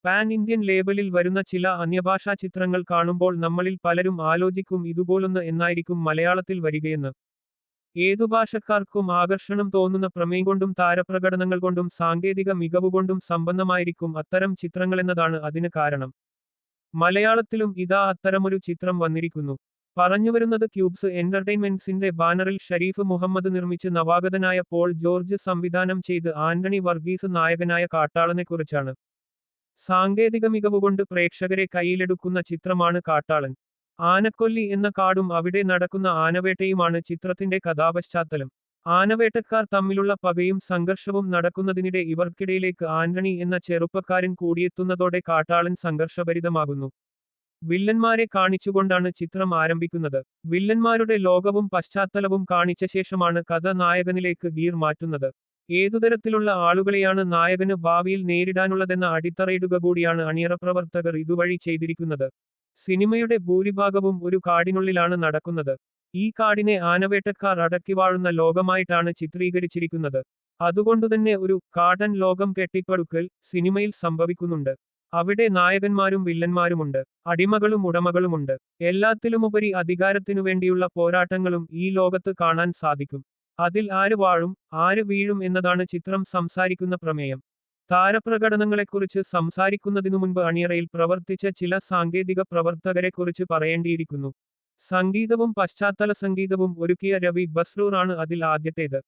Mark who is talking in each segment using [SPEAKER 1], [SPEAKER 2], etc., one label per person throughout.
[SPEAKER 1] Pan Indian ലേബലിൽ വരുന്ന ചില അന്യഭാഷാ ചിത്രങ്ങൾ കാണുമ്പോൾ നമ്മളിൽ പലരും ആലോചിക്കും ഇതുപോലൊന്ന് എന്നായിരിക്കും മലയാളത്തിൽ വരികയെന്ന്. ഏതു ഭാഷക്കാർക്കും ആകർഷണം തോന്നുന്ന പ്രമേയം കൊണ്ടും താരപ്രകടനങ്ങൾ കൊണ്ടും സാങ്കേതിക മികവുകൊണ്ടും സമ്പന്നമായിരിക്കും അത്തരം ചിത്രങ്ങളെന്നതാണ് അതിന് കാരണം. മലയാളത്തിലും ഇതാ അത്തരമൊരു ചിത്രം വന്നിരിക്കുന്നു. പറഞ്ഞുവരുന്നത് ക്യൂബ്സ് എന്റർടൈൻമെന്റ്സിന്റെ ബാനറിൽ ഷരീഫ് മുഹമ്മദ് നിർമ്മിച്ച് നവാഗതനായ പോൾ ജോർജ് സംവിധാനം ചെയ്ത് ആന്റണി വർഗീസ് നായകനായ കാട്ടാളനെക്കുറിച്ചാണ്. സാങ്കേതിക മികവുകൊണ്ട് പ്രേക്ഷകരെ കയ്യിലെടുക്കുന്ന ചിത്രമാണ് കാട്ടാളൻ. ആനക്കൊല്ലി എന്ന കാടും അവിടെ നടക്കുന്ന ആനവേട്ടയുമാണ് ചിത്രത്തിന്റെ കഥാപശ്ചാത്തലം. ആനവേട്ടക്കാർ തമ്മിലുള്ള പകയും സംഘർഷവും നടക്കുന്നതിനിടെ ഇവർക്കിടയിലേക്ക് ആന്റണി എന്ന ചെറുപ്പക്കാരൻ കൂടിയെത്തുന്നതോടെ കാട്ടാളൻ സംഘർഷഭരിതമാകുന്നു. വില്ലന്മാരെ കാണിച്ചുകൊണ്ടാണ് ചിത്രം ആരംഭിക്കുന്നത്. വില്ലന്മാരുടെ ലോകവും പശ്ചാത്തലവും കാണിച്ച ശേഷമാണ് കഥ നായകനിലേക്ക് ഗിയർ മാറ്റുന്നത്. ഏതുതരത്തിലുള്ള ആളുകളെയാണ് നായകന് ഭാവിയിൽ നേരിടാനുള്ളതെന്ന അടിത്തറയിടുക കൂടിയാണ് അണിയറ പ്രവർത്തകർ ഇതുവഴി ചെയ്തിരിക്കുന്നത്. സിനിമയുടെ ഭൂരിഭാഗവും ഒരു കാടിനുള്ളിലാണ് നടക്കുന്നത്. ഈ കാടിനെ ആനവേട്ടക്കാർ അടക്കി വാഴുന്ന ലോകമായിട്ടാണ് ചിത്രീകരിച്ചിരിക്കുന്നത്. അതുകൊണ്ടുതന്നെ ഒരു കാടൻ ലോകം കെട്ടിപ്പടുക്കൽ സിനിമയിൽ സംഭവിക്കുന്നുണ്ട്. അവിടെ നായകന്മാരും വില്ലന്മാരുമുണ്ട്, അടിമകളും ഉടമകളുമുണ്ട്. എല്ലാത്തിലുമുപരി അധികാരത്തിനു വേണ്ടിയുള്ള പോരാട്ടങ്ങളും ഈ ലോകത്ത് കാണാൻ സാധിക്കും. അതിൽ ആര് വാഴും ആര് വീഴും എന്നതാണ് ചിത്രം സംസാരിക്കുന്ന പ്രമേയം. താരപ്രകടനങ്ങളെക്കുറിച്ച് സംസാരിക്കുന്നതിനു മുൻപ് അണിയറയിൽ പ്രവർത്തിച്ച ചില സാങ്കേതിക പ്രവർത്തകരെക്കുറിച്ച് പറയേണ്ടിയിരിക്കുന്നു. സംഗീതവും പശ്ചാത്തല സംഗീതവും ഒരുക്കിയ രവി ബസ്രൂർ ആണ് അതിൽ ആദ്യത്തേത്.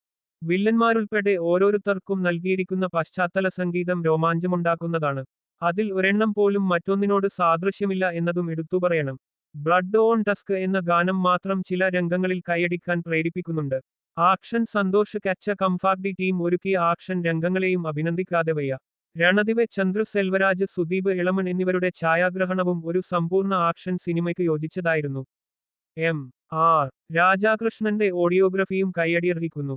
[SPEAKER 1] വില്ലന്മാരുൾപ്പെടെ ഓരോരുത്തർക്കും നൽകിയിരിക്കുന്ന പശ്ചാത്തല സംഗീതം രോമാഞ്ചമുണ്ടാക്കുന്നതാണ്. അതിൽ ഒരെണ്ണം പോലും മറ്റൊന്നിനോട് സാദൃശ്യമില്ല എന്നതും എടുത്തുപറയണം. ബ്ലഡ് ഓൺ ടസ്ക് എന്ന ഗാനം മാത്രം ചില രംഗങ്ങളിൽ കൈയടിക്കാൻ പ്രേരിപ്പിക്കുന്നുണ്ട്. ആക്ഷൻ സന്തോഷ് കച്ച കംഫാർഡി ടീം ഒരുക്കിയ ആക്ഷൻ രംഗങ്ങളെയും അഭിനന്ദിക്കാതെ വയ്യ. രണദിവെ ചന്ദ്രു സെൽവരാജ് സുദീപ് ഇളമൺ എന്നിവരുടെ ഛായാഗ്രഹണവും ഒരു സമ്പൂർണ്ണ ആക്ഷൻ സിനിമയ്ക്ക് യോജിച്ചതായിരുന്നു. എം. ആർ. രാജാകൃഷ്ണന്റെ ഓഡിയോഗ്രഫിയും കൈയടിയർഹിക്കുന്നു.